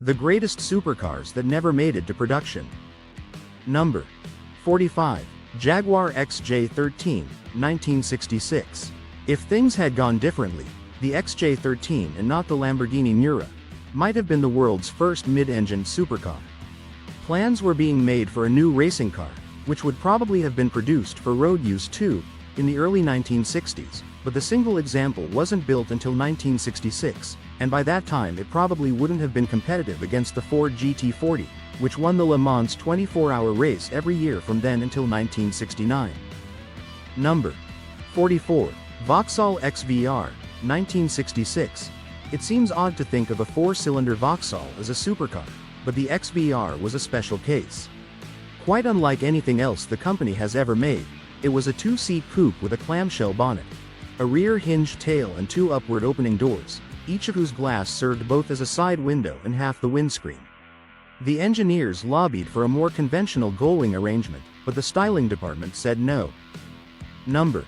The greatest supercars that never made it to production. Number 45. Jaguar XJ13, 1966. If things had gone differently, the XJ13 and not the Lamborghini Miura might have been the world's first mid-engine supercar. Plans were being made for a new racing car, which would probably have been produced for road use too, in the early 1960s, but the single example wasn't built until 1966, and by that time it probably wouldn't have been competitive against the Ford GT40, which won the Le Mans 24-hour race every year from then until 1969. Number 44. Vauxhall XVR, 1966. It seems odd to think of a four-cylinder Vauxhall as a supercar, but the XVR was a special case. Quite unlike anything else the company has ever made, it was a two-seat coupe with a clamshell bonnet, a rear hinged tail and two upward opening doors, each of whose glass served both as a side window and half the windscreen. The engineers lobbied for a more conventional gullwing arrangement, but the styling department said no. Number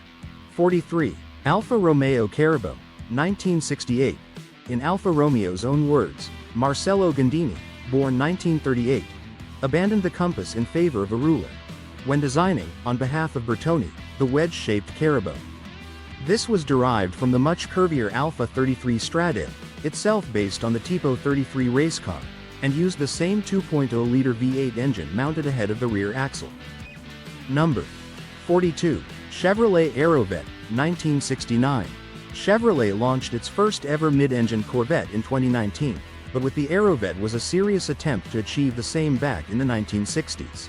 43. Alfa Romeo Caribou, 1968. In Alfa Romeo's own words, Marcello Gandini, born 1938, abandoned the compass in favor of a ruler when designing, on behalf of Bertoni, the wedge-shaped Caribou. This was derived from the much curvier Alfa 33 Stradale, itself based on the Tipo 33 race car, and used the same 2.0-liter V8 engine mounted ahead of the rear axle. Number 42. Chevrolet Aerovette, 1969. Chevrolet launched its first ever mid-engine Corvette in 2019, but with the Aerovette was a serious attempt to achieve the same back in the 1960s.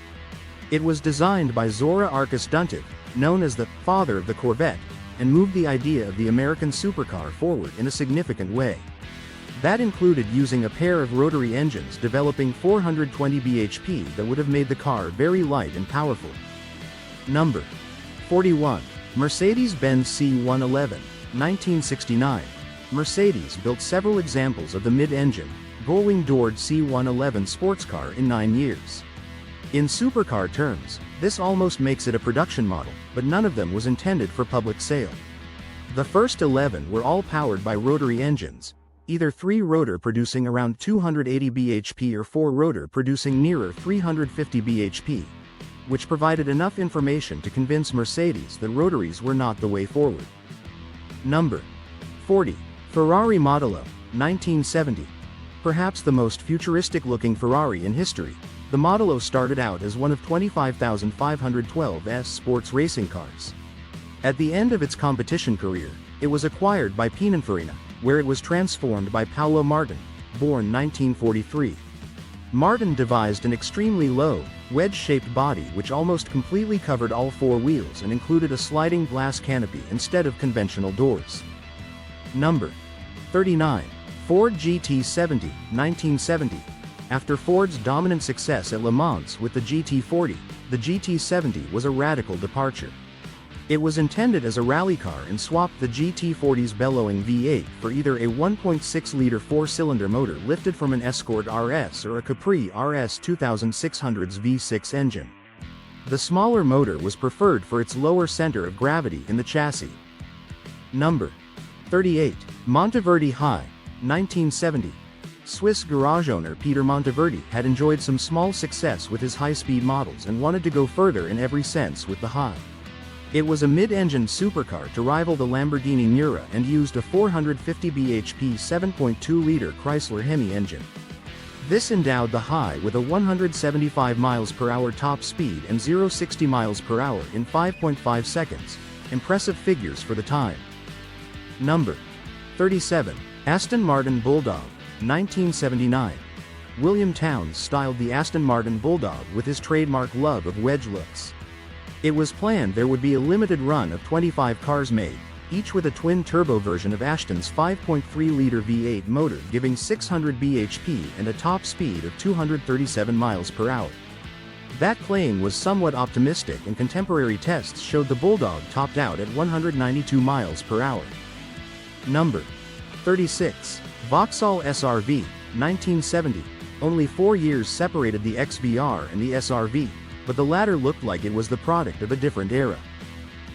It was designed by Zora Arkus Duntiv, known as the father of the Corvette, and moved the idea of the American supercar forward in a significant way. That included using a pair of rotary engines developing 420 bhp that would have made the car very light and powerful. Number 41. Mercedes-Benz C111, 1969. Mercedes built several examples of the mid-engine, gullwing-doored C111 sports car in 9 years. In supercar terms, this almost makes it a production model, but none of them was intended for public sale. The first 11 were all powered by rotary engines, either 3-rotor producing around 280 bhp or 4-rotor producing nearer 350 bhp, which provided enough information to convince Mercedes that rotaries were not the way forward. Number 40. Ferrari Modello, 1970. Perhaps the most futuristic-looking Ferrari in history, the Modello started out as one of 25,512 sports racing cars. At the end of its competition career, it was acquired by Pininfarina, where it was transformed by Paolo Martin, born 1943. Martin devised an extremely low, wedge-shaped body which almost completely covered all four wheels and included a sliding glass canopy instead of conventional doors. Number 39. Ford GT70, 1970. After Ford's dominant success at Le Mans with the GT40, the GT70 was a radical departure. It was intended as a rally car and swapped the GT40's bellowing V8 for either a 1.6-liter 4-cylinder motor lifted from an Escort RS or a Capri RS 2600's V6 engine. The smaller motor was preferred for its lower center of gravity in the chassis. Number 38. Monteverdi High, 1970. Swiss garage owner Peter Monteverdi had enjoyed some small success with his high-speed models and wanted to go further in every sense with the High. It was a mid-engine supercar to rival the Lamborghini Miura and used a 450 bhp 7.2-liter Chrysler Hemi engine. This endowed the High with a 175 mph top speed and 0-60 mph in 5.5 seconds, impressive figures for the time. Number 37. Aston Martin Bulldog, 1979. William Townes styled the Aston Martin Bulldog with his trademark love of wedge looks. It was planned there would be a limited run of 25 cars made, each with a twin-turbo version of Aston's 5.3-liter V8 motor giving 600 bhp and a top speed of 237 mph. That claim was somewhat optimistic and contemporary tests showed the Bulldog topped out at 192 mph. Number 36. Vauxhall SRV, 1970. Only 4 years separated the XVR and the SRV, but the latter looked like it was the product of a different era.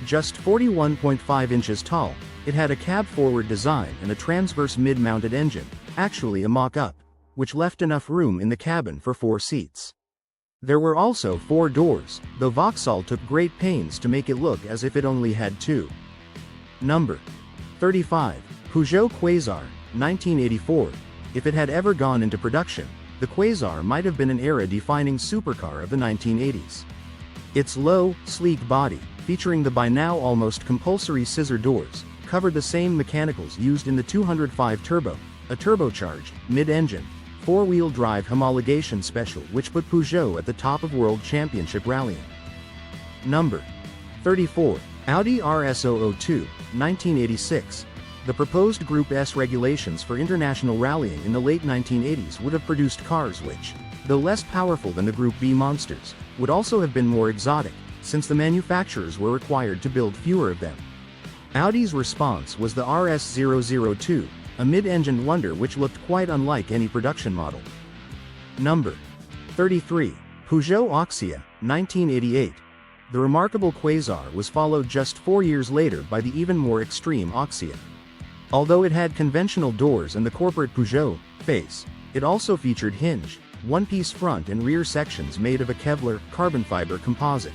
Just 41.5 inches tall, it had a cab-forward design and a transverse mid-mounted engine, actually a mock-up. which left enough room in the cabin for 4 seats. There were also 4 doors, though Vauxhall took great pains to make it look as if it only had 2. Number 35. Peugeot Quasar, 1984. If it had ever gone into production, the Quasar might have been an era-defining supercar of the 1980s. Its low, sleek body, featuring the by now almost compulsory scissor doors, covered the same mechanicals used in the 205 Turbo, a turbocharged, mid-engine, 4-wheel drive homologation special which put Peugeot at the top of World Championship rallying. Number 34. Audi RS002, 1986. The proposed Group S regulations for international rallying in the late 1980s would have produced cars which, though less powerful than the Group B monsters, would also have been more exotic, since the manufacturers were required to build fewer of them. Audi's response was the RS002, a mid-engine wonder which looked quite unlike any production model. Number 33. Peugeot Oxia, 1988. The remarkable Quasar was followed just 4 years later by the even more extreme Oxia. Although it had conventional doors and the corporate Peugeot face, it also featured hinged, one-piece front and rear sections made of a Kevlar carbon fiber composite.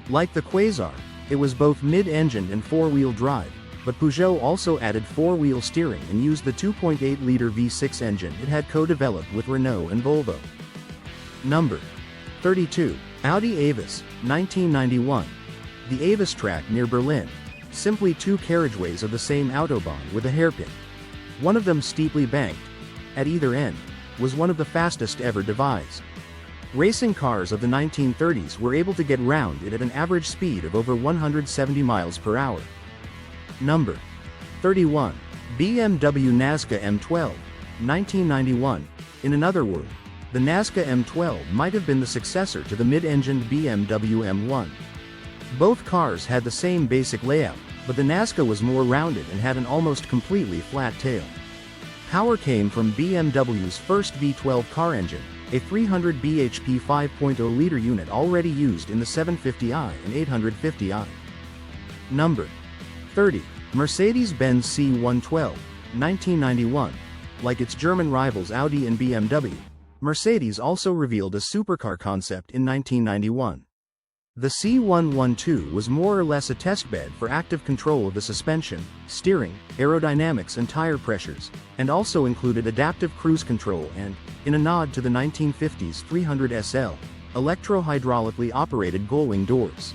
Like the Quasar, it was both mid-engine and 4-wheel drive, but Peugeot also added 4-wheel steering and used the 2.8-liter V6 engine it had co-developed with Renault and Volvo. Number 32. Audi Avis, 1991. The Avis track near Berlin. Simply 2 carriageways of the same autobahn with a hairpin. One of them steeply banked, at either end, was one of the fastest ever devised. Racing cars of the 1930s were able to get round it at an average speed of over 170 miles per hour. Number 31. BMW Nazca M12, 1991. In another word, the Nazca M12 might have been the successor to the mid-engined BMW M1. Both cars had the same basic layout, but the Nazca was more rounded and had an almost completely flat tail. Power came from BMW's first V12 car engine, a 300 bhp 5.0-liter unit already used in the 750i and 850i. Number 30. Mercedes-Benz C112, 1991. Like its German rivals Audi and BMW, Mercedes also revealed a supercar concept in 1991. The C112 was more or less a testbed for active control of the suspension, steering, aerodynamics and tire pressures, and also included adaptive cruise control and, in a nod to the 1950s 300SL, electro-hydraulically operated gullwing doors.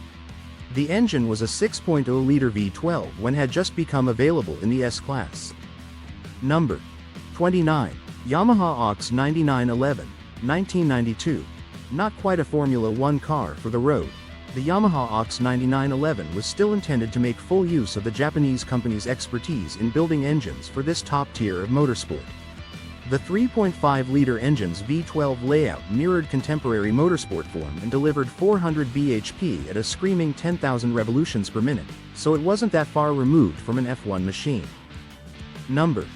The engine was a 6.0-liter V12 when had just become available in the S-Class. Number 29. Yamaha Ox 9911, 1992. Not quite a Formula One car for the road, the Yamaha Ox 9911 was still intended to make full use of the Japanese company's expertise in building engines for this top tier of motorsport. The 3.5-liter engine's V12 layout mirrored contemporary motorsport form and delivered 400 bhp at a screaming 10,000 revolutions per minute, so it wasn't that far removed from an F1 machine. Number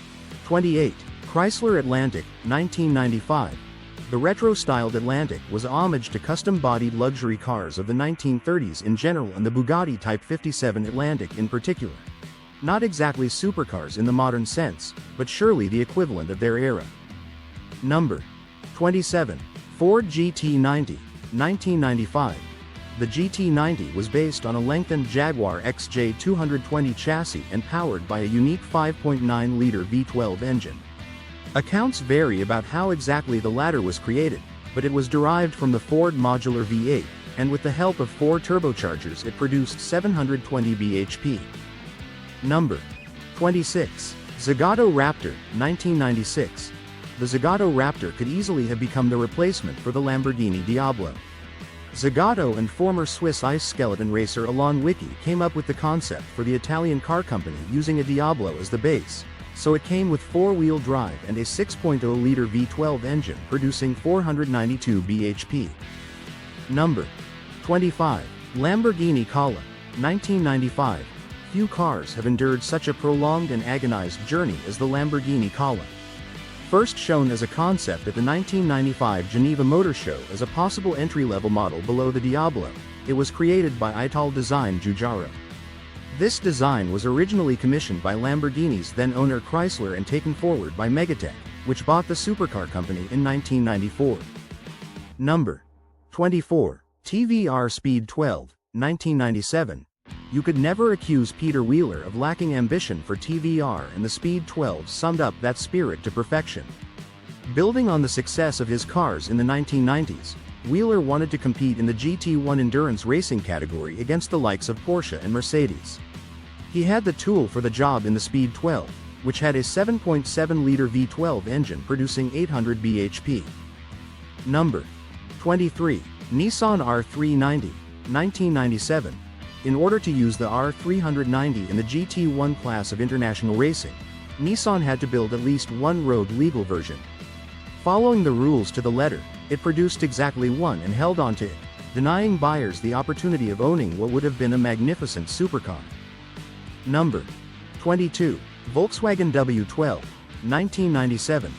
28. Chrysler Atlantic, 1995. The retro-styled Atlantic was a homage to custom-bodied luxury cars of the 1930s in general and the Bugatti Type 57 Atlantic in particular. Not exactly supercars in the modern sense, but surely the equivalent of their era. Number 27. Ford GT90, 1995. The GT90 was based on a lengthened Jaguar XJ220 chassis and powered by a unique 5.9-liter V12 engine. Accounts vary about how exactly the latter was created, but it was derived from the Ford Modular V8, and with the help of 4 turbochargers it produced 720 bhp. Number 26. Zagato Raptor, 1996. The Zagato Raptor could easily have become the replacement for the Lamborghini Diablo. Zagato and former Swiss ice skeleton racer Alain Wicki came up with the concept for the Italian car company using a Diablo as the base, so it came with 4-wheel drive and a 6.0-liter V12 engine producing 492 bhp. Number 25. Lamborghini Kala, 1995. Few cars have endured such a prolonged and agonized journey as the Lamborghini Kala. First shown as a concept at the 1995 Geneva Motor Show as a possible entry-level model below the Diablo, it was created by Ital Design Giugiaro. This design was originally commissioned by Lamborghini's then-owner Chrysler and taken forward by Megatech, which bought the supercar company in 1994. Number 24. TVR Speed 12, 1997. You could never accuse Peter Wheeler of lacking ambition for TVR, and the Speed 12 summed up that spirit to perfection. Building on the success of his cars in the 1990s, Wheeler wanted to compete in the GT1 endurance racing category against the likes of Porsche and Mercedes. He had the tool for the job in the Speed 12, which had a 7.7-liter V12 engine producing 800 bhp. Number 23. Nissan R390, 1997. In order to use the R390 in the GT1 class of international racing, Nissan had to build at least one road legal version. Following the rules to the letter, it produced exactly one and held on to it, denying buyers the opportunity of owning what would have been a magnificent supercar. Number 22. Volkswagen W12, 1997.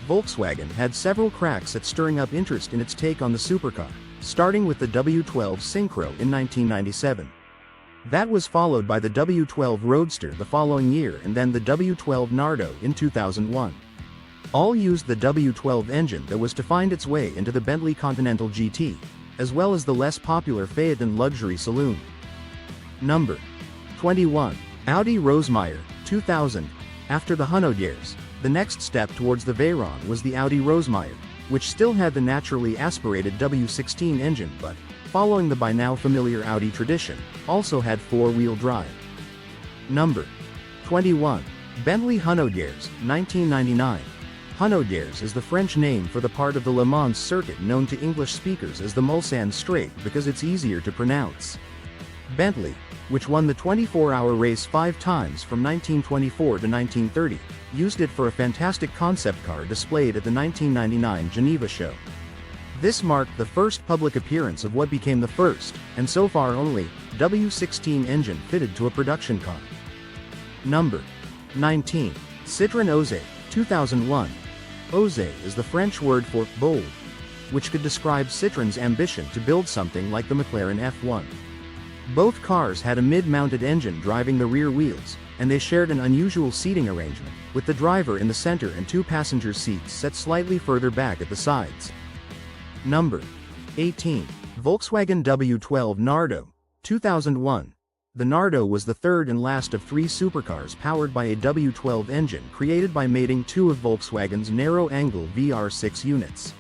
Volkswagen had several cracks at stirring up interest in its take on the supercar, starting with the W12 Synchro in 1997. That was followed by the W12 Roadster the following year, and then the W12 Nardo in 2001. All used the W12 engine that was to find its way into the Bentley Continental GT, as well as the less popular Phaeton luxury saloon. Number 21. Audi Rosemeyer, 2000. After the Hunnode years, the next step towards the Veyron was the Audi Rosemeyer, which still had the naturally aspirated W16 engine but, following the by now familiar Audi tradition, also had four-wheel drive. Number 21. Bentley Hunnaudiers, 1999. Hunnaudiers is the French name for the part of the Le Mans circuit known to English speakers as the Mulsanne Straight because it's easier to pronounce. Bentley, which won the 24-hour race 5 times from 1924 to 1930, used it for a fantastic concept car displayed at the 1999 Geneva show. This marked the first public appearance of what became the first, and so far only, W16 engine fitted to a production car. Number 19. Citroën Osé, 2001. Osé is the French word for bold, which could describe Citroën's ambition to build something like the McLaren F1. Both cars had a mid-mounted engine driving the rear wheels, and they shared an unusual seating arrangement, with the driver in the center and 2 passenger seats set slightly further back at the sides. Number 18. Volkswagen W12 Nardo, 2001. The Nardo was the third and last of 3 supercars powered by a W12 engine created by mating 2 of Volkswagen's narrow-angle VR6 units.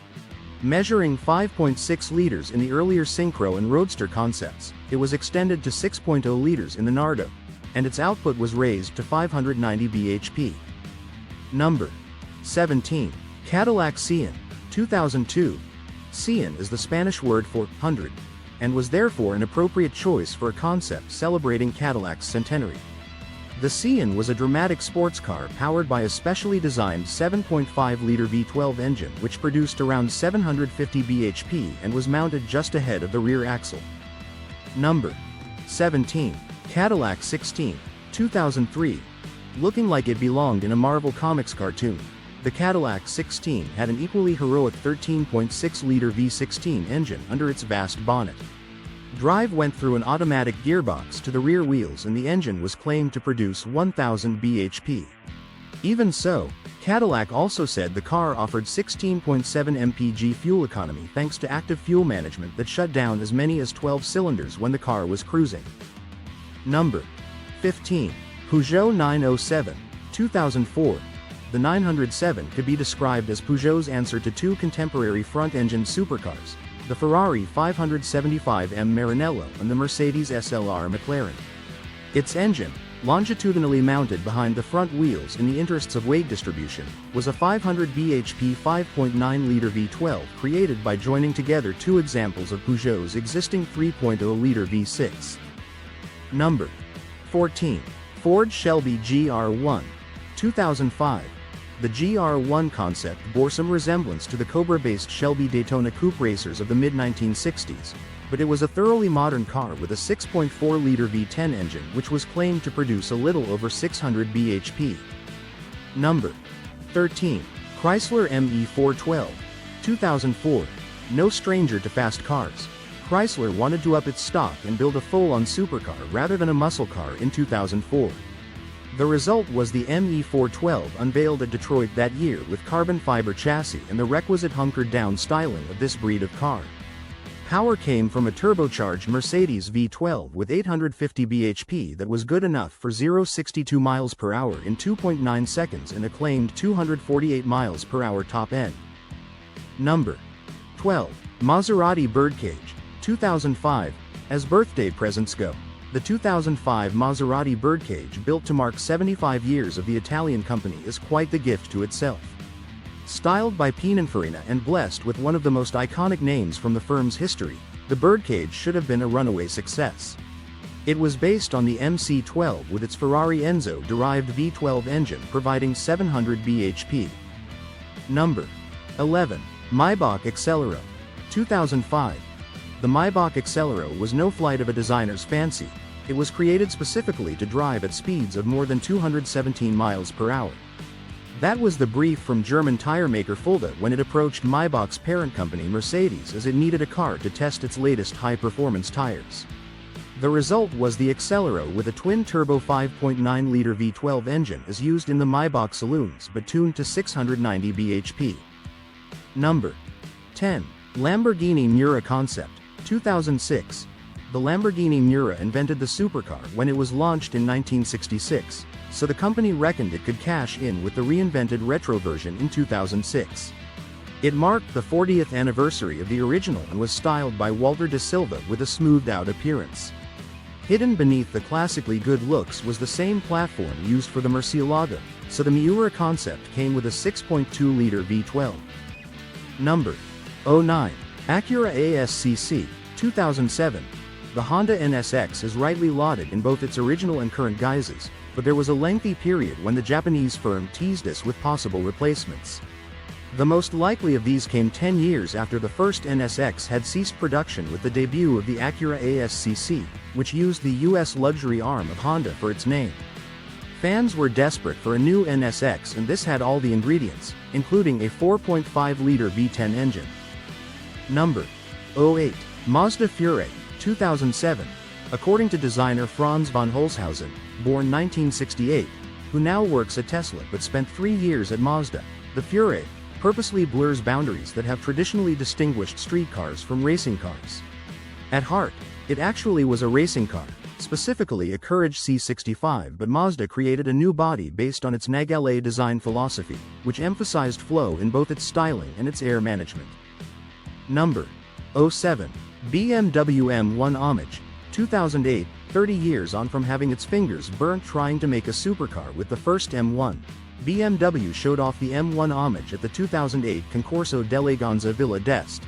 Measuring 5.6 liters in the earlier Synchro and Roadster concepts, it was extended to 6.0 liters in the Nardo, and its output was raised to 590 bhp. Number 17. Cadillac Cian, 2002. Cian is the Spanish word for 100, and was therefore an appropriate choice for a concept celebrating Cadillac's centenary. The Cian was a dramatic sports car powered by a specially designed 7.5-liter V12 engine which produced around 750 bhp and was mounted just ahead of the rear axle. Number 17. Cadillac 16, 2003. Looking like it belonged in a Marvel Comics cartoon, the Cadillac 16 had an equally heroic 13.6-liter V16 engine under its vast bonnet. Drive went through an automatic gearbox to the rear wheels and the engine was claimed to produce 1000 bhp. Even so, Cadillac also said the car offered 16.7 mpg fuel economy thanks to active fuel management that shut down as many as 12 cylinders when the car was cruising. Number 15. Peugeot 907, 2004. The 907 could be described as Peugeot's answer to 2 contemporary front-engine supercars, the Ferrari 575M Maranello and the Mercedes SLR McLaren. Its engine, longitudinally mounted behind the front wheels in the interests of weight distribution, was a 500 bhp 5.9-liter V12 created by joining together 2 examples of Peugeot's existing 3.0-liter V6. Number 14. Ford Shelby GR1, 2005. The GR1 concept bore some resemblance to the Cobra-based Shelby Daytona Coupe racers of the mid-1960s, but it was a thoroughly modern car with a 6.4-liter V10 engine which was claimed to produce a little over 600 bhp. Number 13. Chrysler ME412, 2004. No stranger to fast cars, Chrysler wanted to up its stock and build a full-on supercar rather than a muscle car in 2004. The result was the ME412 unveiled at Detroit that year with carbon fiber chassis and the requisite hunkered-down styling of this breed of car. Power came from a turbocharged Mercedes V12 with 850 bhp that was good enough for 0-62 miles per hour in 2.9 seconds and a claimed 248 miles per hour top end. Number 12. Maserati Birdcage, 2005. As birthday presents go, the 2005 Maserati Birdcage, built to mark 75 years of the Italian company, is quite the gift to itself. Styled by Pininfarina and blessed with one of the most iconic names from the firm's history, the Birdcage should have been a runaway success. It was based on the MC12 with its Ferrari Enzo-derived V12 engine providing 700 bhp. Number 11. Maybach Accelero, 2005. The Maybach Accelero was no flight of a designer's fancy. It was created specifically to drive at speeds of more than 217 miles per hour. That was the brief from German tire maker Fulda when it approached Maybach's parent company Mercedes, as it needed a car to test its latest high-performance tires. The result was the Accelero with a twin-turbo 5.9-liter V12 engine as used in the Maybach saloons but tuned to 690 bhp. Number 10. Lamborghini Miura Concept, 2006. The Lamborghini Miura invented the supercar when it was launched in 1966, so the company reckoned it could cash in with the reinvented retro version in 2006. It marked the 40th anniversary of the original and was styled by Walter de Silva with a smoothed-out appearance. Hidden beneath the classically good looks was the same platform used for the Murcielago, so the Miura Concept came with a 6.2-liter V12. Number 09. Acura ASCC, 2007. The Honda NSX is rightly lauded in both its original and current guises, but there was a lengthy period when the Japanese firm teased us with possible replacements. The most likely of these came 10 years after the first NSX had ceased production with the debut of the Acura ASCC, which used the US luxury arm of Honda for its name. Fans were desperate for a new NSX, and this had all the ingredients, including a 4.5-liter V10 engine. Number 08. Mazda Fury, 2007. According to designer Franz von Holzhausen, born 1968, who now works at Tesla but spent 3 years at Mazda, the Fury purposely blurs boundaries that have traditionally distinguished street cars from racing cars. At heart, it actually was a racing car, specifically a Courage C65, but Mazda created a new body based on its Nagale design philosophy, which emphasized flow in both its styling and its air management. Number 07. BMW M1 Homage, 2008. 30 years on from having its fingers burnt trying to make a supercar with the first M1, BMW showed off the M1 Homage at the 2008 Concorso d'Eleganza Villa d'Este.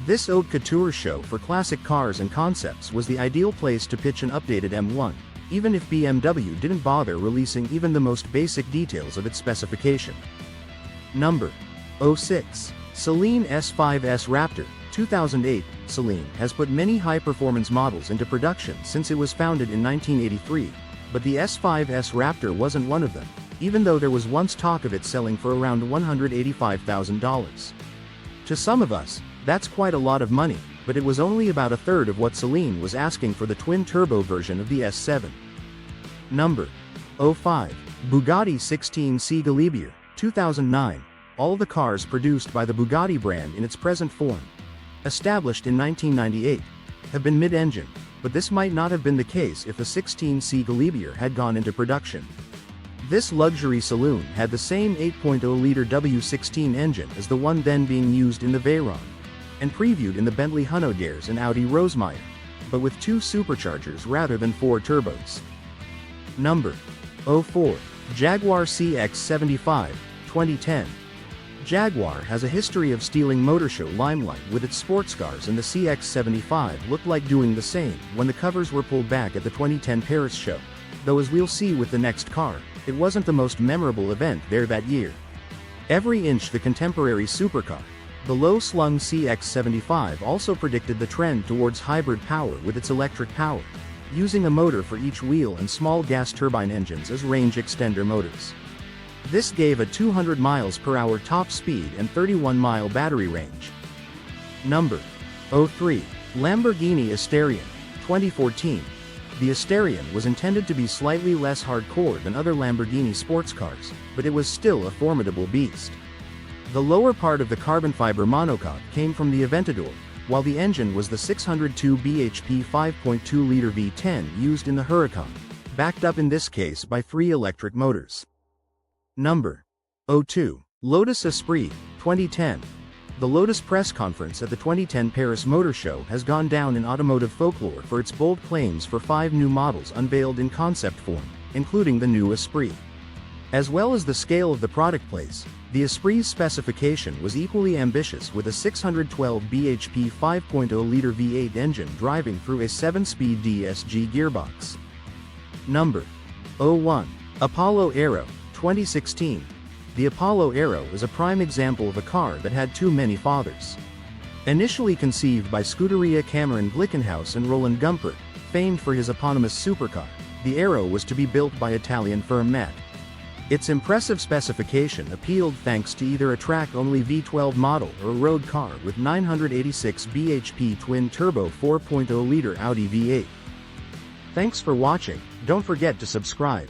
This haute couture show for classic cars and concepts was the ideal place to pitch an updated M1, even if BMW didn't bother releasing even the most basic details of its specification. Number 06. Saleen S5S Raptor, 2008. Saleen has put many high-performance models into production since it was founded in 1983, but the S5S Raptor wasn't one of them, even though there was once talk of it selling for around $185,000. To some of us, that's quite a lot of money, but it was only about a third of what Saleen was asking for the twin-turbo version of the S7. Number 05. Bugatti 16C Galibier, 2009. All the cars produced by the Bugatti brand in its present form, established in 1998, have been mid-engine, but this might not have been the case if the 16C Galibier had gone into production. This luxury saloon had the same 8.0-liter W16 engine as the one then being used in the Veyron, and previewed in the Bentley Hunnoders and Audi Rosemeyer, but with 2 superchargers rather than 4 turbos. Number 04. Jaguar CX-75, 2010. Jaguar has a history of stealing motor show limelight with its sports cars, and the CX-75 looked like doing the same when the covers were pulled back at the 2010 Paris show, though as we'll see with the next car, it wasn't the most memorable event there that year. Every inch the contemporary supercar, the low-slung CX-75 also predicted the trend towards hybrid power with its electric power, using a motor for each wheel and small gas turbine engines as range extender motors. This gave a 200 miles per hour top speed and 31-mile battery range. Number 03. Lamborghini Asterion, 2014. The Asterion was intended to be slightly less hardcore than other Lamborghini sports cars, but it was still a formidable beast. The lower part of the carbon fiber monocoque came from the Aventador, while the engine was the 602 bhp 5.2-liter V10 used in the Huracan, backed up in this case by 3 electric motors. Number 02. Lotus Esprit, 2010. The Lotus press conference at the 2010 Paris Motor Show has gone down in automotive folklore for its bold claims for 5 new models unveiled in concept form, including the new Esprit. As well as the scale of the product place, the Esprit's specification was equally ambitious, with a 612 bhp 5.0-liter V8 engine driving through a 7-speed DSG gearbox. Number 01. Apollo Aero, 2016. The Apollo Aero is a prime example of a car that had too many fathers. Initially conceived by Scuderia Cameron Glickenhaus and Roland Gumpert, famed for his eponymous supercar, the Aero was to be built by Italian firm MAT. Its impressive specification appealed thanks to either a track-only V12 model or a road car with 986 bhp twin-turbo 4.0-liter Audi V8. Thanks for watching. Don't forget to subscribe.